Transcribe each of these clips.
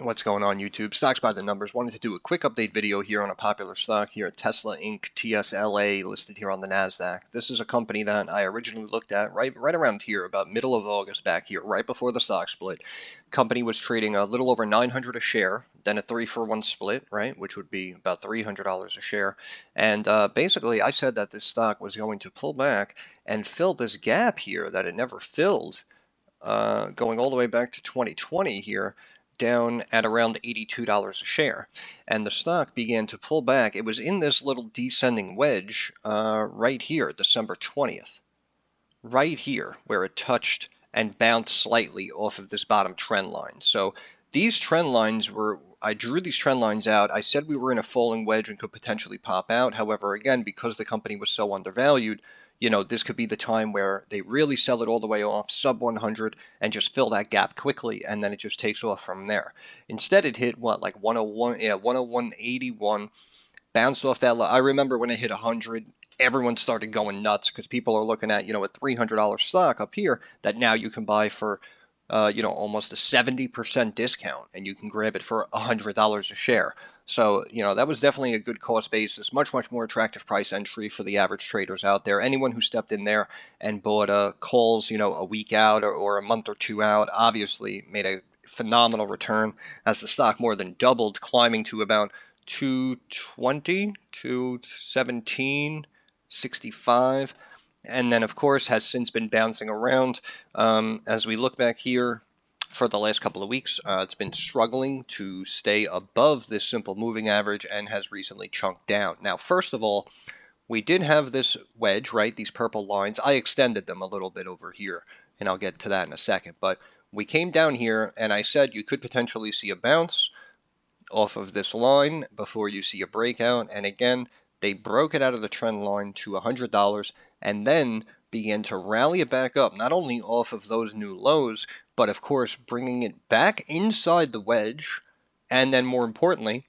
What's going on, YouTube? Stocks by the numbers. Wanted to do a quick update video here on a popular stock here, Tesla Inc. TSLA, listed here on the NASDAQ. This is a company that I originally looked at right around here, about middle of August back here, right before the stock split. Company was trading a little over 900 a share, then a 3-for-1 split, right, which would be about $300 a share. And basically, I said that this stock was going to pull back and fill this gap here that it never filled, going all the way back to 2020 here, down at around $82 a share. And the stock began to pull back. It was in this little descending wedge right here, December 20th. Right here, where it touched and bounced slightly off of this bottom trend line. So these trend lines were, I drew these trend lines out. I said we were in a falling wedge and could potentially pop out. However, again, because the company was so undervalued, this could be the time where they really sell it all the way off, sub 100, and just fill that gap quickly, and then it just takes off from there. Instead, it hit, what, like 101, yeah, 101.81, bounced off that. I remember when it hit 100, everyone started going nuts because people are looking at, a $300 stock up here that now you can buy for, almost a 70% discount, and you can grab it for $100 a share. So, that was definitely a good cost basis, much more attractive price entry for the average traders out there. Anyone who stepped in there and bought calls, a week out or a month or two out, obviously made a phenomenal return as the stock more than doubled, climbing to about 220 to 1765, and then of course has since been bouncing around. As we look back here for the last couple of weeks, it's been struggling to stay above this simple moving average and has recently chunked down. Now, first of all, we did have this wedge, right? These purple lines. I extended them a little bit over here, and I'll get to that in a second. But we came down here, and I said you could potentially see a bounce off of this line before you see a breakout. And again, they broke it out of the trend line to $100 and then began to rally it back up, not only off of those new lows, but of course bringing it back inside the wedge, and then more importantly,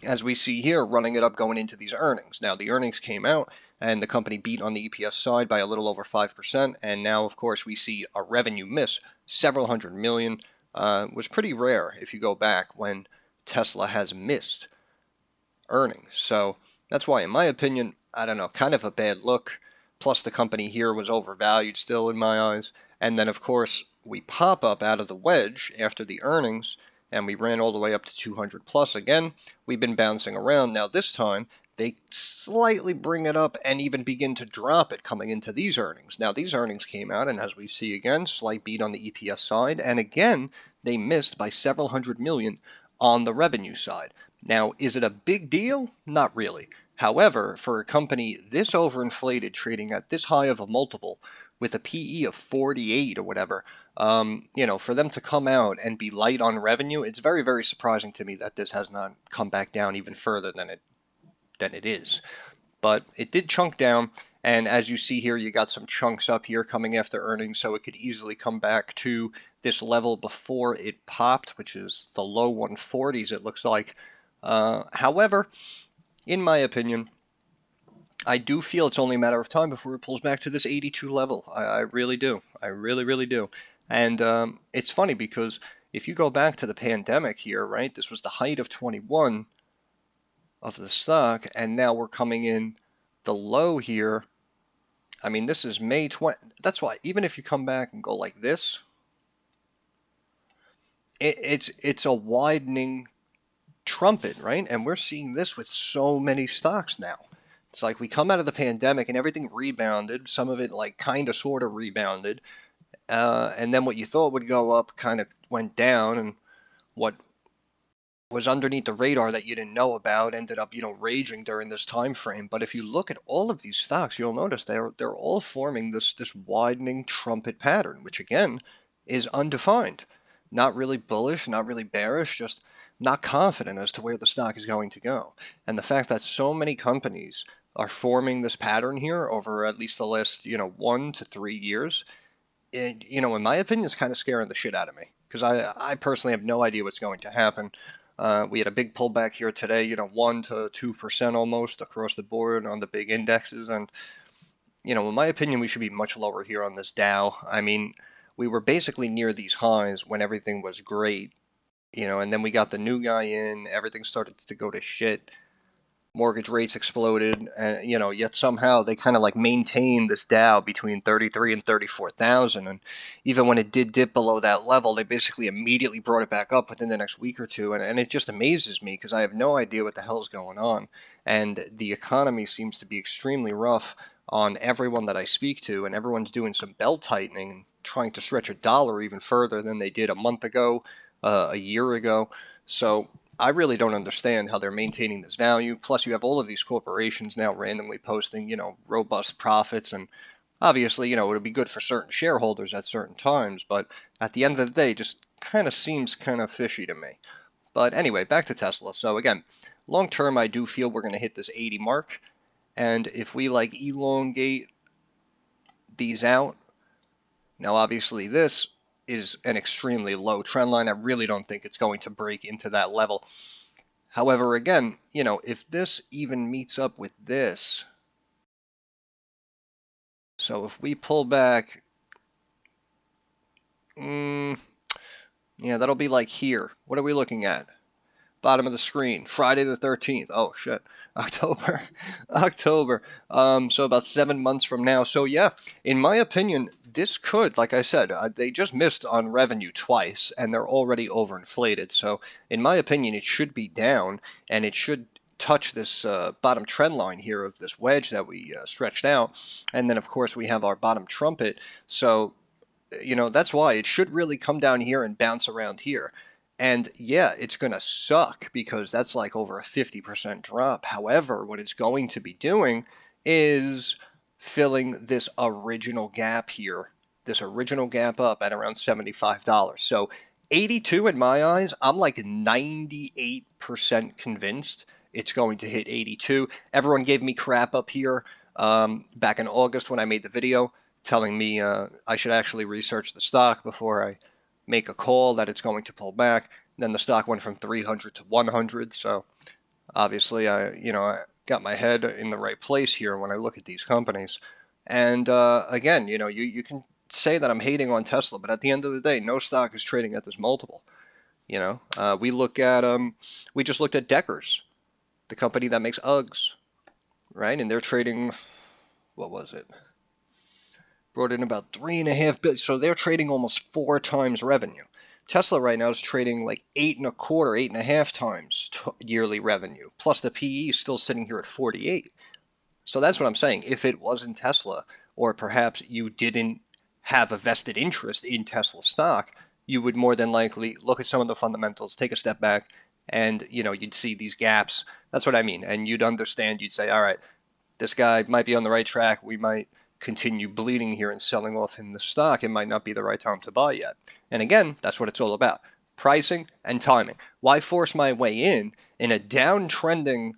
as we see here, running it up going into these earnings. Now, the earnings came out, and the company beat on the EPS side by a little over 5%, and now, of course, we see a revenue miss, several hundred million. Was pretty rare if you go back when Tesla has missed earnings. So that's why, in my opinion, I don't know, kind of a bad look. Plus, the company here was overvalued still in my eyes. And then, of course, we pop up out of the wedge after the earnings, and we ran all the way up to 200 plus again. We've been bouncing around. Now, this time, they slightly bring it up and even begin to drop it coming into these earnings. Now, these earnings came out, and as we see again, slight beat on the EPS side, and again, they missed by several hundred million on the revenue side. Now, is it a big deal? Not really. However, for a company this overinflated, trading at this high of a multiple, with a PE of 48 or whatever, for them to come out and be light on revenue, it's very, very surprising to me that this has not come back down even further than it is. But it did chunk down, and as you see here, you got some chunks up here coming after earnings, so it could easily come back to this level before it popped, which is the low 140s, it looks like. However, in my opinion, I do feel it's only a matter of time before it pulls back to this 82 level. I really do. I really, really do. And it's funny because if you go back to the pandemic here, right, this was the height of 21 of the stock, and now we're coming in the low here. I mean, this is May 20. That's why even if you come back and go like this, it's a widening trumpet, right? And we're seeing this with so many stocks now. It's like we come out of the pandemic and everything rebounded. Some of it like kind of sort of rebounded. And then what you thought would go up kind of went down, and what was underneath the radar that you didn't know about ended up, raging during this time frame. But if you look at all of these stocks, you'll notice they're all forming this widening trumpet pattern, which again is undefined. Not really bullish, not really bearish, just not confident as to where the stock is going to go. And the fact that so many companies are forming this pattern here over at least the last, 1 to 3 years, in my opinion, is kind of scaring the shit out of me, because I personally have no idea what's going to happen. We had a big pullback here today, 1 to 2% almost across the board on the big indexes. And, in my opinion, we should be much lower here on this Dow. I mean, we were basically near these highs when everything was great, and then we got the new guy in, everything started to go to shit. Mortgage rates exploded, and yet somehow they kind of like maintained this Dow between 33 and 34,000. And even when it did dip below that level, they basically immediately brought it back up within the next week or two. And it just amazes me because I have no idea what the hell is going on. And the economy seems to be extremely rough on everyone that I speak to, and everyone's doing some belt tightening and trying to stretch a dollar even further than they did a month ago, a year ago. So I really don't understand how they're maintaining this value. Plus, you have all of these corporations now randomly posting, robust profits. And obviously, it would be good for certain shareholders at certain times. But at the end of the day, it just kind of seems kind of fishy to me. But anyway, back to Tesla. So again, long term, I do feel we're going to hit this 80 mark. And if we like elongate these out, now obviously this is an extremely low trend line. I really don't think it's going to break into that level. However, again, if this even meets up with this, so if we pull back, yeah, that'll be like here. What are we looking at? Bottom of the screen, Friday the 13th. Oh shit, October, October. So about 7 months from now. So yeah, in my opinion, this could, like I said, they just missed on revenue twice, and they're already overinflated. So in my opinion, it should be down, and it should touch this bottom trend line here of this wedge that we stretched out, and then of course we have our bottom trumpet. So that's why it should really come down here and bounce around here. And yeah, it's going to suck because that's like over a 50% drop. However, what it's going to be doing is filling this original gap here, this original gap up at around $75. So 82 in my eyes, I'm like 98% convinced it's going to hit 82. Everyone gave me crap up here back in August when I made the video telling me I should actually research the stock before I make a call that it's going to pull back. Then the stock went from 300 to 100. So obviously I got my head in the right place here when I look at these companies. And again, you can say that I'm hating on Tesla, but at the end of the day, no stock is trading at this multiple. We just looked at Deckers, the company that makes Uggs, right? And they're trading, what was it? Brought in about $3.5 billion. So they're trading almost 4 times revenue. Tesla right now is trading like 8.25, 8.5 times yearly revenue. Plus the PE is still sitting here at 48. So that's what I'm saying. If it wasn't Tesla, or perhaps you didn't have a vested interest in Tesla stock, you would more than likely look at some of the fundamentals, take a step back, and you'd see these gaps. That's what I mean. And you'd understand, you'd say, all right, this guy might be on the right track. We might continue bleeding here and selling off in the stock. It might not be the right time to buy yet. And again, that's what it's all about. Pricing and timing. Why force my way in a downtrending,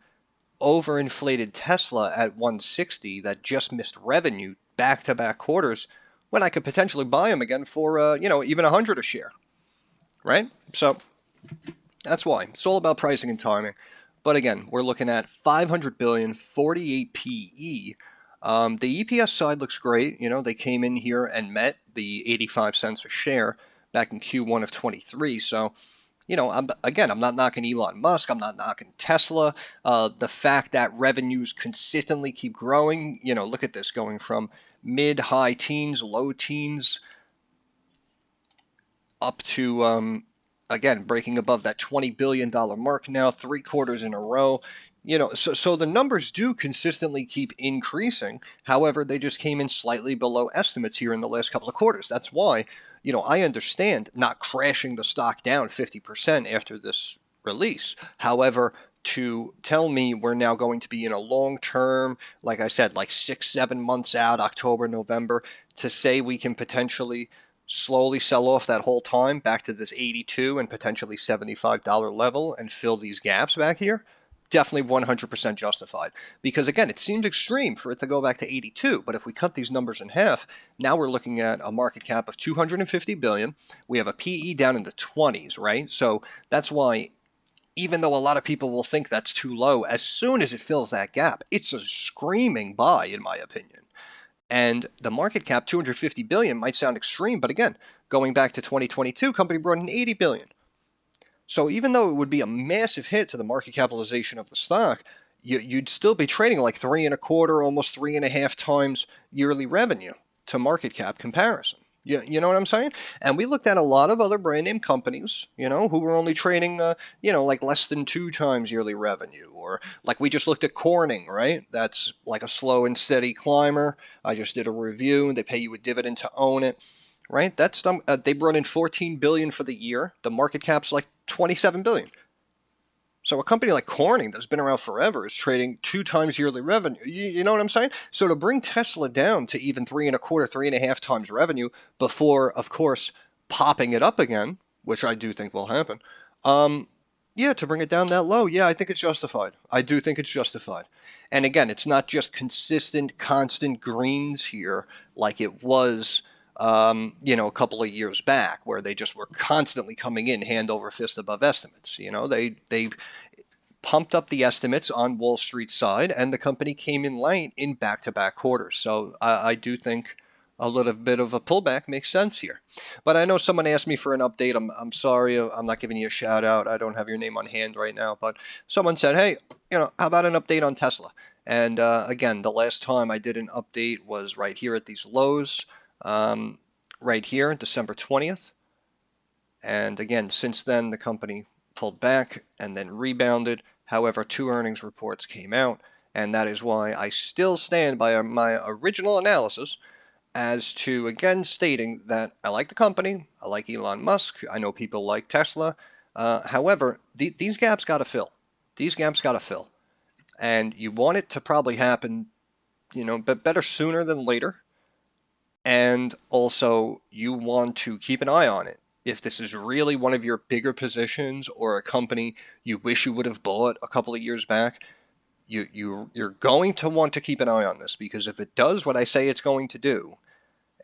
overinflated Tesla at 160 that just missed revenue back-to-back quarters when I could potentially buy them again for, even 100 a share, right? So that's why. It's all about pricing and timing. But again, we're looking at 500 billion, 48 PE. The EPS side looks great. They came in here and met the 85 cents a share back in Q1 of 23. So, I'm not knocking Elon Musk. I'm not knocking Tesla. The fact that revenues consistently keep growing, look at this, going from mid-high teens, low teens, up to, again, breaking above that $20 billion mark now, 3 quarters in a row. So the numbers do consistently keep increasing. However, they just came in slightly below estimates here in the last couple of quarters. That's why, I understand not crashing the stock down 50% after this release. However, to tell me we're now going to be in a long term, like I said, like 6-7 months out, October, November, to say we can potentially slowly sell off that whole time back to this 82 and potentially $75 level and fill these gaps back here, definitely 100% justified. Because again, it seems extreme for it to go back to 82, but if we cut these numbers in half, now we're looking at a market cap of 250 billion. We have a PE down in the 20s, right? So that's why, even though a lot of people will think that's too low, as soon as it fills that gap, it's a screaming buy, in my opinion. And the market cap, 250 billion, might sound extreme, but again, going back to 2022, company brought in 80 billion. So even though it would be a massive hit to the market capitalization of the stock, you'd still be trading like 3.25, almost 3.5 times yearly revenue to market cap comparison. You know what I'm saying? And we looked at a lot of other brand name companies, who were only trading, like less than 2 times yearly revenue. Or like we just looked at Corning, right? That's like a slow and steady climber. I just did a review. They pay you a dividend to own it, right? They brought in 14 billion for the year. The market cap's like 27 billion. So a company like Corning that's been around forever is trading 2 times yearly revenue. You know what I'm saying? So to bring Tesla down to even 3.25, 3.5 times revenue before, of course, popping it up again, which I do think will happen. Yeah, to bring it down that low, yeah, I think it's justified. I do think it's justified. And again, it's not just consistent, constant greens here like it was a couple of years back, where they just were constantly coming in hand over fist above estimates. They pumped up the estimates on Wall Street side, and the company came in light in back-to-back quarters. So I do think a little bit of a pullback makes sense here. But I know someone asked me for an update. I'm sorry, I'm not giving you a shout out. I don't have your name on hand right now. But someone said, hey, how about an update on Tesla? And again, the last time I did an update was right here at these lows, right here, December 20th. And again, since then, the company pulled back and then rebounded. However, 2 earnings reports came out, and that is why I still stand by my original analysis as to, again, stating that I like the company, I like Elon Musk, I know people like Tesla. However, these gaps got to fill. These gaps got to fill. And you want it to probably happen, but better sooner than later. And also, you want to keep an eye on it. If this is really one of your bigger positions or a company you wish you would have bought a couple of years back, you're going to want to keep an eye on this, because if it does what I say it's going to do,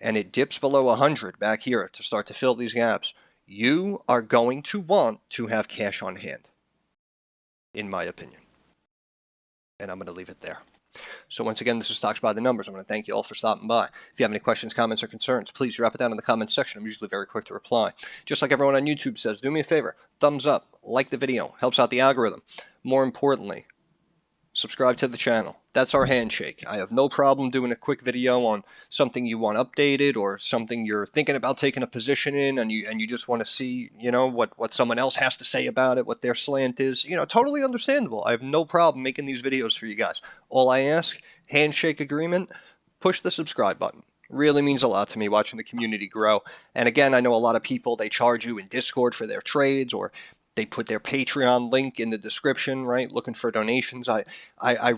and it dips below 100 back here to start to fill these gaps, you are going to want to have cash on hand, in my opinion. And I'm going to leave it there. So once again, this is Stocks by the Numbers. I want to thank you all for stopping by. If you have any questions, comments, or concerns, please drop it down in the comments section. I'm usually very quick to reply. Just like everyone on YouTube says, do me a favor, thumbs up, like the video, helps out the algorithm. More importantly, subscribe to the channel. That's our handshake. I have no problem doing a quick video on something you want updated, or something you're thinking about taking a position in, and you just want to see, what someone else has to say about it, what their slant is. Totally understandable. I have no problem making these videos for you guys. All I ask, handshake agreement, push the subscribe button. Really means a lot to me, watching the community grow. And again, I know a lot of people, they charge you in Discord for their trades, or they put their Patreon link in the description, right? Looking for donations. I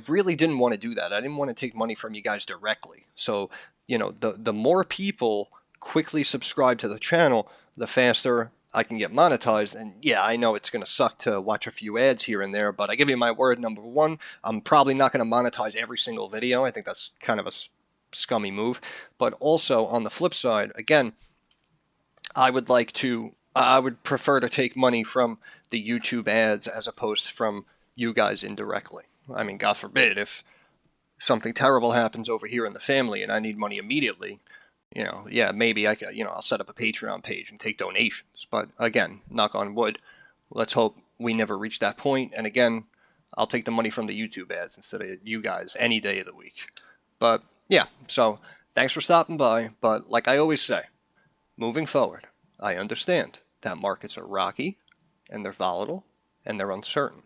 really didn't want to do that. I didn't want to take money from you guys directly. So, the more people quickly subscribe to the channel, the faster I can get monetized. And yeah, I know it's going to suck to watch a few ads here and there, but I give you my word, number one, I'm probably not going to monetize every single video. I think that's kind of a scummy move. But also, on the flip side, again, I would prefer to take money from the YouTube ads as opposed from you guys indirectly. I mean, God forbid, if something terrible happens over here in the family and I need money immediately, yeah, maybe I'll set up a Patreon page and take donations. But again, knock on wood, let's hope we never reach that point. And again, I'll take the money from the YouTube ads instead of you guys any day of the week. But yeah, so thanks for stopping by. But like I always say, moving forward, I understand that markets are rocky, and they're volatile, and they're uncertain.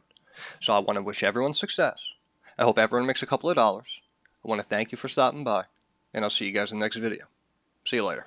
So I want to wish everyone success. I hope everyone makes a couple of dollars. I want to thank you for stopping by, and I'll see you guys in the next video. See you later.